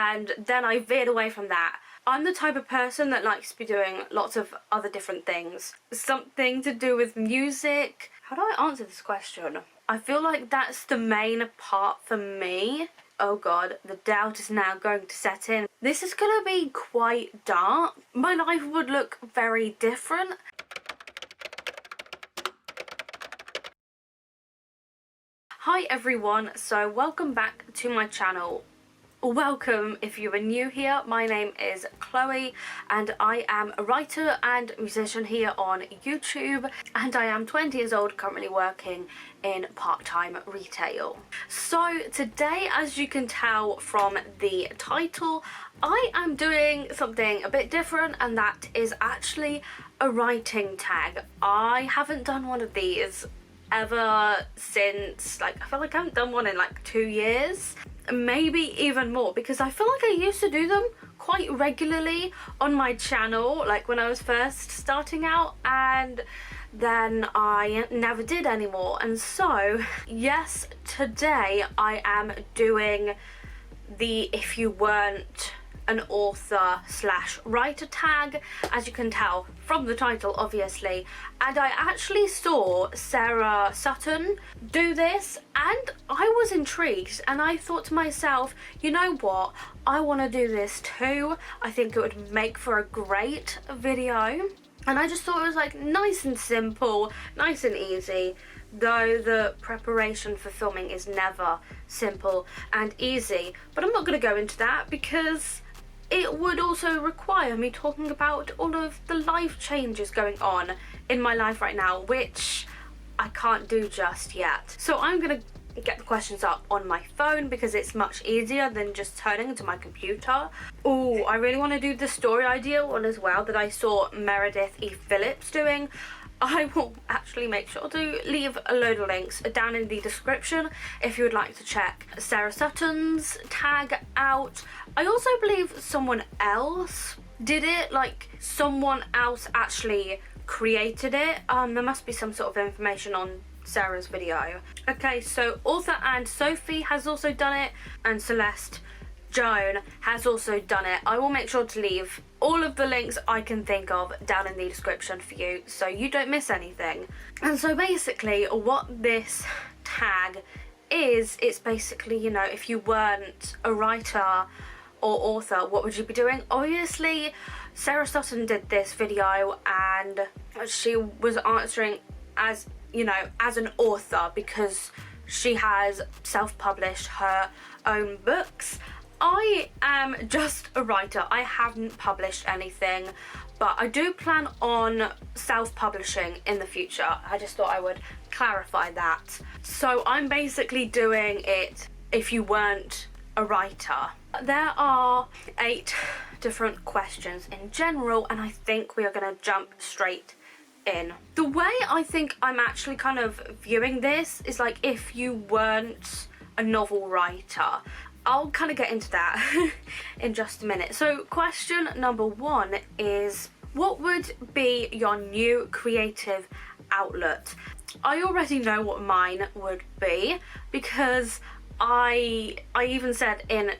and then I veered away from that. I'm the type of person that likes to be doing lots of other different things. Something to do with music. How do I answer this question? I feel like that's the main part for me. Oh god, the doubt is now going to set in. This is gonna be quite dark. My life would look very different. Hi everyone, so welcome back to my channel. Welcome if you are new here. My name is Chloe and I am a writer and musician here on YouTube, and I am 20 years old, currently working in part-time retail. So today, as you can tell from the title, I am doing something a bit different, and that is actually a writing tag. I haven't done one of these ever since, I feel like I haven't done one in 2 years, maybe even more, because I feel like I used to do them quite regularly on my channel, when I was first starting out, and then I never did anymore. And so yes, today I am doing the if you weren't an author / writer tag, as you can tell from the title, obviously. And I actually saw Sarah Sutton do this and I was intrigued, and I thought to myself, you know what, I want to do this too. I think it would make for a great video, and I just thought it was nice and simple, nice and easy, though the preparation for filming is never simple and easy. But I'm not going to go into that because it would also require me talking about all of the life changes going on in my life right now, which I can't do just yet. So I'm gonna get the questions up on my phone because it's much easier than just turning to my computer. Oh, I really want to do the story idea one as well that I saw Meredith E. Phillips doing. I will actually make sure to leave a load of links down in the description if you would like to check Sarah Sutton's tag out. I also believe someone else did it, someone else actually created it. There must be some sort of information on Sarah's video. Okay, so author and Sophie has also done it, and Celeste Joan has also done it. I will make sure to leave all of the links I can think of down in the description for you, so you don't miss anything. And so basically what this tag is, it's basically, if you weren't a writer or author, what would you be doing? Obviously Sarah Sutton did this video and she was answering as, as an author because she has self-published her own books. I am just a writer. I haven't published anything, but I do plan on self-publishing in the future. I just thought I would clarify that. So I'm basically doing it if you weren't a writer. There are 8 different questions in general, and I think we are going to jump straight in. The way I think I'm actually kind of viewing this is if you weren't a novel writer. I'll kind of get into that in just a minute. So question number 1 is, what would be your new creative outlet? I already know what mine would be because I even said in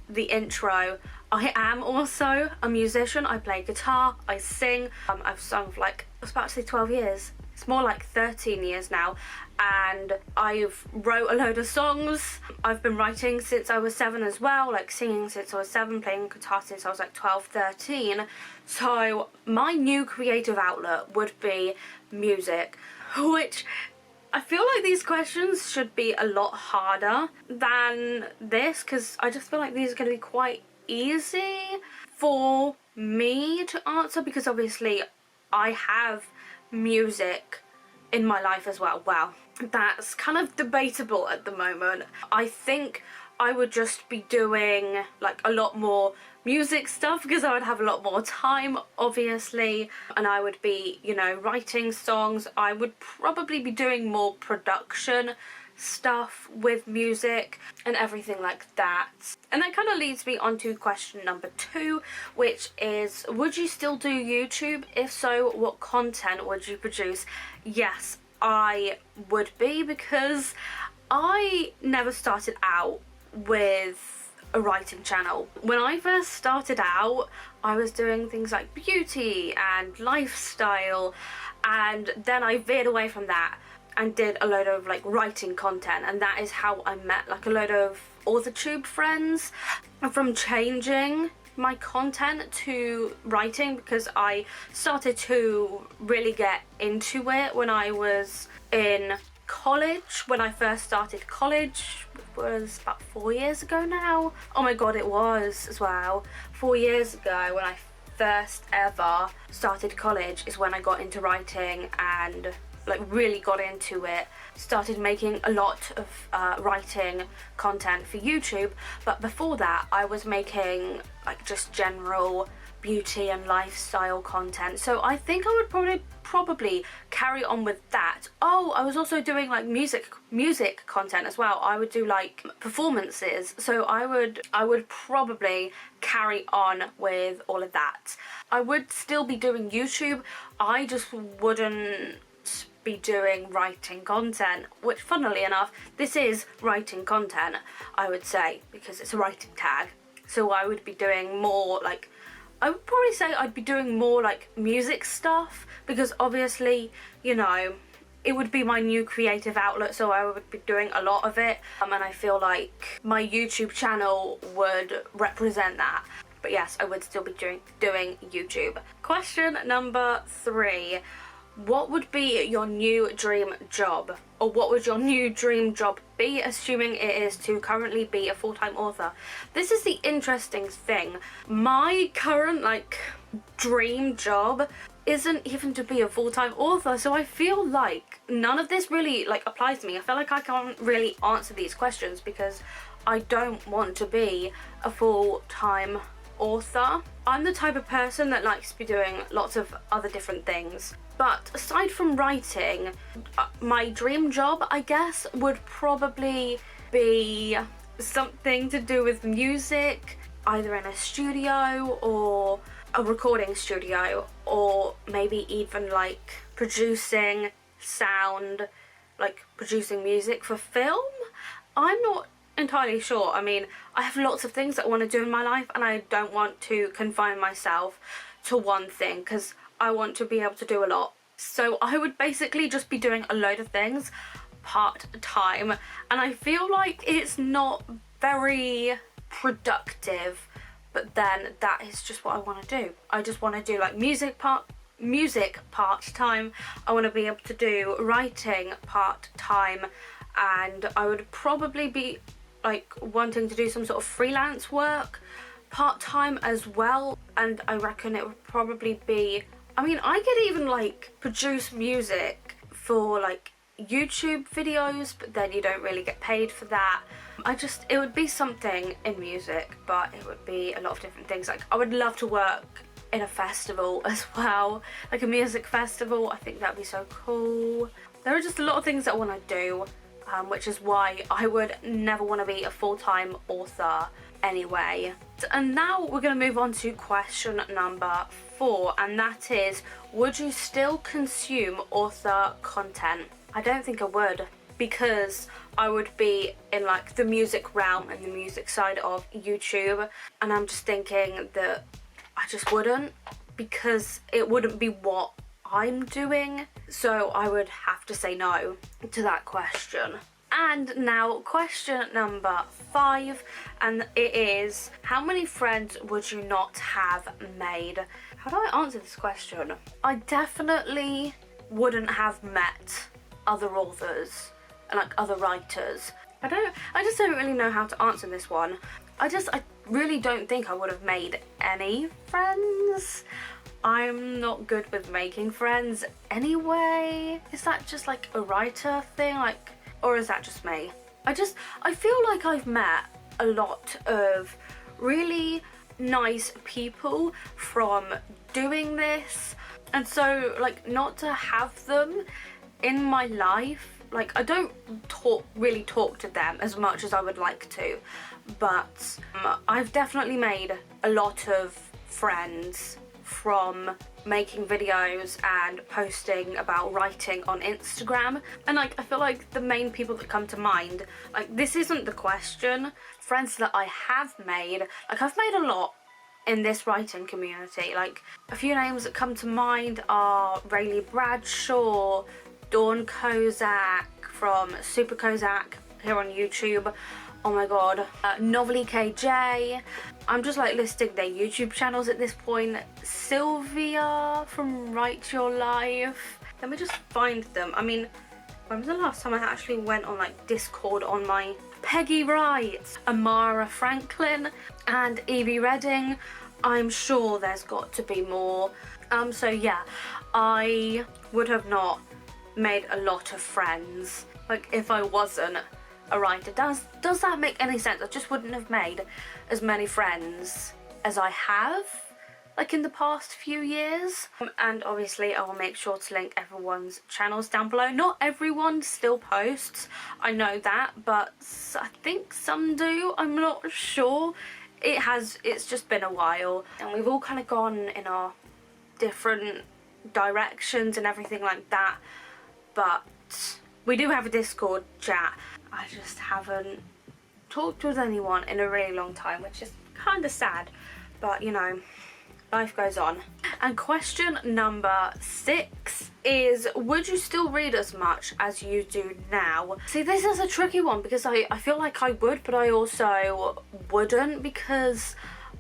the intro, I am also a musician. I play guitar, I sing. I've sung for I was about to say 12 years. It's more like 13 years now, and I've wrote a load of songs. I've been writing since I was 7 as well, singing since I was 7, playing guitar since I was 12, 13. So my new creative outlet would be music, which I feel like these questions should be a lot harder than this because I just feel like these are going to be quite easy for me to answer because obviously I have music in my life as well. Well, that's kind of debatable at the moment. I think I would just be doing a lot more music stuff because I would have a lot more time, obviously, and I would be, writing songs. I would probably be doing more production stuff with music and everything like that. And that kind of leads me on to question number 2, which is, would you still do YouTube? If so, what content would you produce? Yes, I would be, because I never started out with a writing channel. When I first started out, I was doing things like beauty and lifestyle, and then I veered away from that and did a load of like writing content, and that is how I met like a load of authortube friends. From changing my content to writing, because I started to really get into it when I was in college. When I first started college, it was about 4 years ago now. Oh my god, it was as well. 4 years ago when I first ever started college is when I got into writing and like really got into it. Started making a lot of writing content for YouTube, but before that I was making like just general beauty and lifestyle content, so I think I would probably carry on with that. Oh, I was also doing like music content as well. I would do like performances, so I would probably carry on with all of that. I would still be doing YouTube, I just wouldn't be doing writing content, which funnily enough this is writing content, I would say, because it's a writing tag. So I would be doing more like, I would probably say I'd be doing more like music stuff, because obviously, you know, it would be my new creative outlet, so I would be doing a lot of it, and I feel like my YouTube channel would represent that. But yes, I would still be doing YouTube. Question number 3. What would be your new dream job? Or what would your new dream job be, assuming it is to currently be a full-time author? This is the interesting thing. My current like dream job isn't even to be a full-time author, so I feel like none of this really like applies to me. I feel like I can't really answer these questions because I don't want to be a full-time author. I'm the type of person that likes to be doing lots of other different things. But aside from writing, my dream job, I guess, would probably be something to do with music, either in a studio or a recording studio, or maybe even like producing sound, like producing music for film. I'm not entirely sure. I mean, I have lots of things that I want to do in my life, and I don't want to confine myself to one thing because I want to be able to do a lot. So I would basically just be doing a load of things part-time, and I feel like it's not very productive, but then that is just what I want to do. I just want to do like music part-time. I want to be able to do writing part-time, and I would probably be like wanting to do some sort of freelance work part-time as well. And I reckon it would probably be, I mean, I could even like produce music for like YouTube videos, but then you don't really get paid for that. It would be something in music, but it would be a lot of different things. Like I would love to work in a festival as well, like a music festival. I think that'd be so cool. There are just a lot of things that I want to do, which is why I would never want to be a full-time author anyway. And now we're going to move on to question number 4, and that is, would you still consume author content? I don't think I would, because I would be in like the music realm and the music side of YouTube, and I'm just thinking that I just wouldn't, because it wouldn't be what I'm doing. So I would have to say no to that question. And now question number 5, and it is, how many friends would you not have made? How do I answer this question? I definitely wouldn't have met other authors and like other writers. I just don't really know how to answer this one. I really don't think I would have made any friends. I'm not good with making friends anyway. Is that just like a writer thing, like, or is that just me? I feel like I've met a lot of really nice people from doing this, and so like not to have them in my life, like I don't really talk to them as much as I would like to, but I've definitely made a lot of friends from making videos and posting about writing on Instagram. And like, I feel like the main people that come to mind, like, this isn't the question. Friends that I have made, like, I've made a lot in this writing community. Like, a few names that come to mind are Rayleigh Bradshaw, Dawn Kozak from Super Kozak here on YouTube. Oh my god, Novelly KJ. I'm just like listing their YouTube channels at this point. Sylvia from Write Your Life. Let me just find them. I mean, when was the last time I actually went on like Discord on my Peggy Wright, Amara Franklin and Evie Redding. I'm sure there's got to be more. So yeah, I would have not made a lot of friends like if I wasn't a writer. Does that make any sense? I just wouldn't have made as many friends as I have like in the past few years. And obviously I will make sure to link everyone's channels down below. Not everyone still posts, I know that, but I think some do, I'm not sure. It's just been a while and we've all kind of gone in our different directions and everything like that, but we do have a Discord chat. I just haven't talked with anyone in a really long time, which is kind of sad, but you know, life goes on. And question number 6 is, would you still read as much as you do now? See, this is a tricky one because I feel like I would, but I also wouldn't, because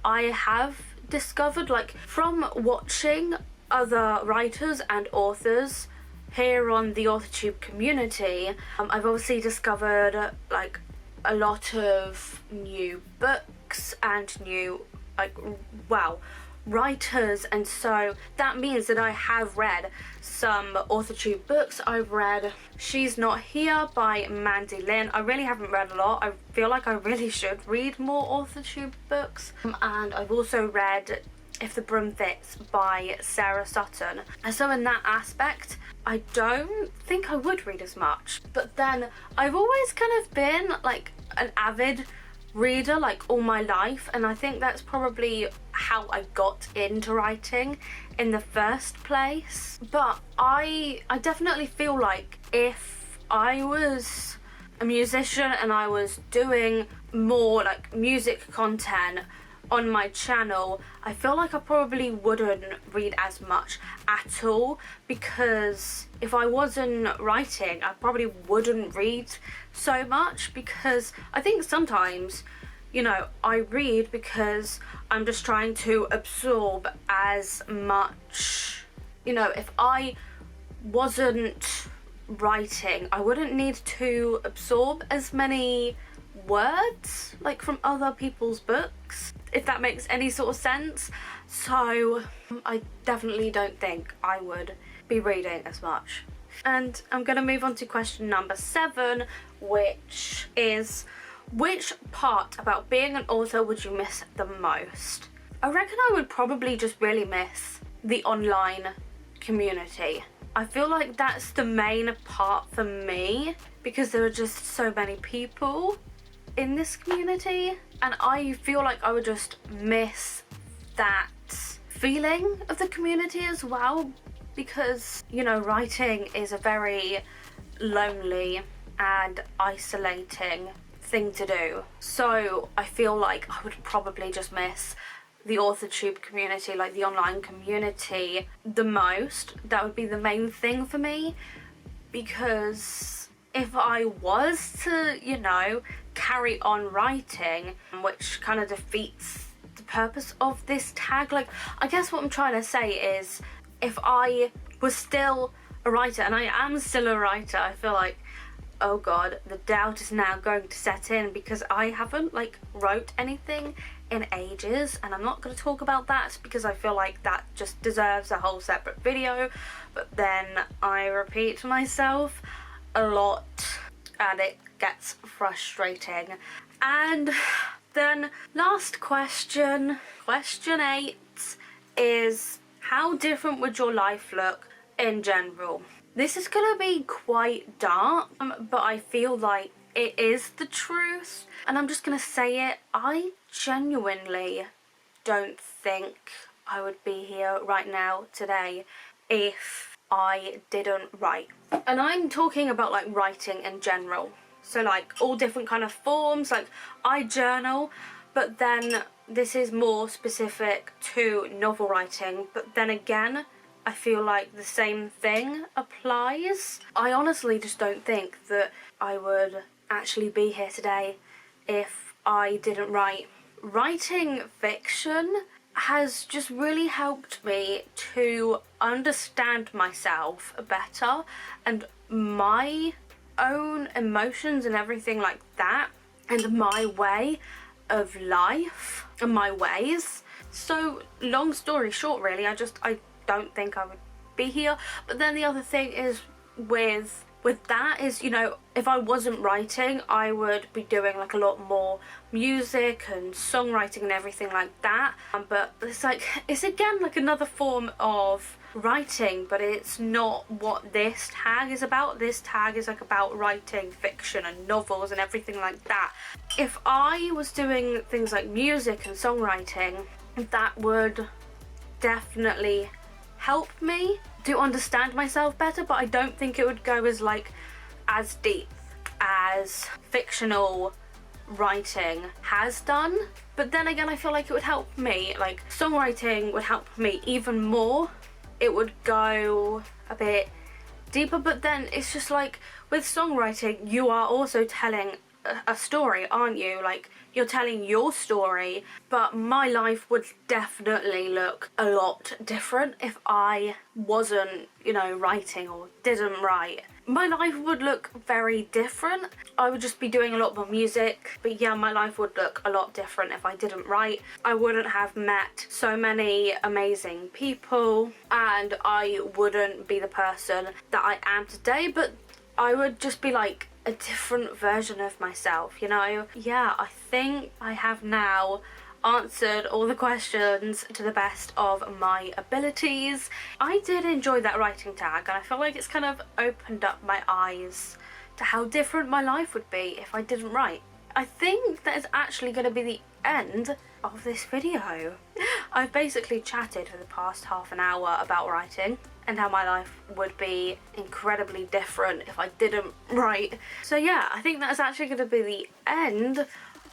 I have discovered, like, from watching other writers and authors here on the authortube community, I've obviously discovered like a lot of new books and new, like, wow, writers, and so that means that I have read some authortube books. I've read She's Not Here by Mandy Lynn. I really haven't read a lot. I feel like I really should read more authortube books. And I've also read If the Broom Fits by Sarah Sutton. And so in that aspect, I don't think I would read as much. But then I've always kind of been like an avid reader like all my life, and I think that's probably how I got into writing in the first place. But I definitely feel like if I was a musician and I was doing more like music content on my channel, I feel like I probably wouldn't read as much at all, because if I wasn't writing I probably wouldn't read so much, because I think sometimes, you know, I read because I'm just trying to absorb as much, you know, if I wasn't writing I wouldn't need to absorb as many words like from other people's books, if that makes any sort of sense. So I definitely don't think I would be reading as much. And I'm gonna move on to question number 7, which is, which part about being an author would you miss the most? I reckon I would probably just really miss the online community. I feel like that's the main part for me, because there are just so many people in this community, and I feel like I would just miss that feeling of the community as well, because, you know, writing is a very lonely and isolating thing to do. So I feel like I would probably just miss the authortube community, like the online community, the most. That would be the main thing for me, because if I was to, you know, carry on writing, which kind of defeats the purpose of this tag. Like, I guess what I'm trying to say is, if I was still a writer, and I am still a writer, I feel like, oh god, the doubt is now going to set in, because I haven't like wrote anything in ages, and I'm not going to talk about that because I feel like that just deserves a whole separate video. But then I repeat myself a lot and it gets frustrating. And then last question, question 8, is how different would your life look in general? This is gonna be quite dark, but I feel like it is the truth, and I'm just gonna say it. I genuinely don't think I would be here right now today if I didn't write. And I'm talking about like writing in general. So like all different kind of forms, like I journal, but then this is more specific to novel writing. But then again, I feel like the same thing applies. I honestly just don't think that I would actually be here today if I didn't write. Writing fiction has just really helped me to understand myself better and my own emotions and everything like that, and my way of life and my ways. So long story short, really, I don't think I would be here. But then the other thing is with that is, you know, if I wasn't writing, I would be doing like a lot more music and songwriting and everything like that. But it's again like another form of writing, but it's not what this tag is about. This tag is like about writing fiction and novels and everything like that. If I was doing things like music and songwriting, that would definitely help me to understand myself better, but I don't think it would go as deep as fictional writing has done. But then again, I feel like it would help me, like songwriting would help me even more. It would go a bit deeper, but then it's just like with songwriting, you are also telling a story, aren't you? Like you're telling your story, but my life would definitely look a lot different if I wasn't, you know, writing or didn't write. My life would look very different. I would just be doing a lot more music, but yeah, my life would look a lot different if I didn't write. I wouldn't have met so many amazing people, and I wouldn't be the person that I am today, but I would just be like a different version of myself, you know? Yeah, I think I have now answered all the questions to the best of my abilities. I did enjoy that writing tag, and I feel like it's kind of opened up my eyes to how different my life would be if I didn't write. I think that is actually going to be the end of this video. I've basically chatted for the past half an hour about writing and how my life would be incredibly different if I didn't write. So yeah, I think that's actually going to be the end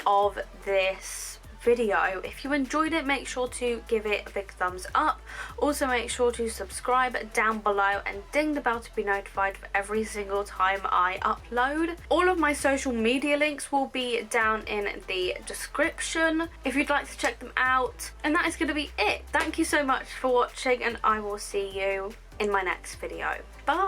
of this video. If you enjoyed it, make sure to give it a big thumbs up. Also make sure to subscribe down below and ding the bell to be notified for every single time I upload. All of my social media links will be down in the description if you'd like to check them out. And that is going to be it. Thank you so much for watching, and I will see you in my next video. Bye!